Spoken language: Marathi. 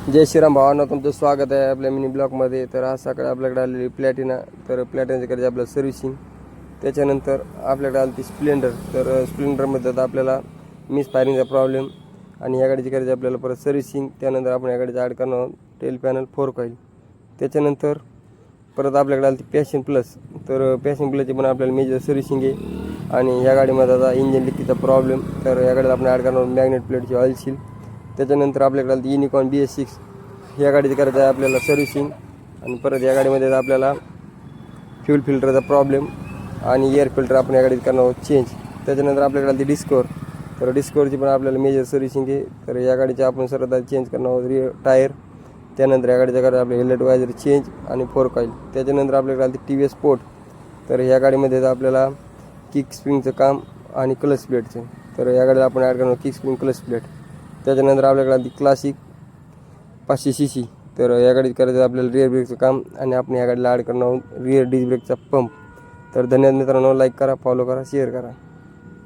जय श्रीराम भावांनो, तुमचं स्वागत आहे आपल्या मिनी ब्लॉकमध्ये. तर आज सकाळी आपल्याकडे आलेली प्लॅटिना. तर प्लॅटिनाची करायची आपल्याला सर्व्हिसिंग. त्याच्यानंतर आपल्याकडे आली ती स्प्लेंडर. तर स्प्लेंडरमध्ये आता आपल्याला मिस फायरिंगचा प्रॉब्लेम आणि या गाडीची करायची आपल्याला परत सर्व्हिसिंग. त्यानंतर आपण या गाडीचं ॲड करणार टेल पॅनल 4 कॉईल. त्याच्यानंतर परत आपल्याकडे आली ती पॅशन प्लस. तर पॅशन प्लसची पण आपल्याला मेजर सर्व्हिसिंग आहे. आणि या गाडीमध्ये आता इंजिन लिकीचा प्रॉब्लेम. तर या गाडीला आपण ॲड करणार मॅग्नेट प्लेटची ऑइल सील. त्याच्यानंतर आपल्याकडे आली ती युनिकॉर्न BS6. या गाडीची करायचं आहे आपल्याला सर्व्हिसिंग. आणि परत या गाडीमध्ये आपल्याला फ्यूल फिल्टरचा प्रॉब्लेम आणि एअर फिल्टर आपण या गाडीत करणार आहोत चेंज. त्याच्यानंतर आपल्याकडे आली ती डिस्कवर. तर डिस्कवरची पण आपल्याला मेजर सर्व्हिसिंग आहे. तर या गाडीचे आपण सर्वात चेंज करणार आहोत टायर. त्यानंतर या गाडीच्या करायचं आपल्या हेडलाईट वायझर चेंज आणि 4 कॉईल. त्याच्यानंतर आपल्याकडे आली ती TVS स्पोर्ट. तर या गाडीमध्ये आपल्याला किक स्प्रिंगचं काम आणि क्लच प्लेटचं. तर या गाडीला आपण ॲड करणार किक स्प्रिंग क्लच प्लेट. त्याच्यानंतर आपल्याकडे आली ती क्लासिक 500cc. तर या गाडीत करायचं आपल्याला रिअर ब्रेकचं काम आणि आपण या गाडीला ॲड करणार आहोत रिअर डिस्क ब्रेकचा पंप. तर धन्यवाद मित्रांनो, लाईक करा, फॉलो करा, शेअर करा.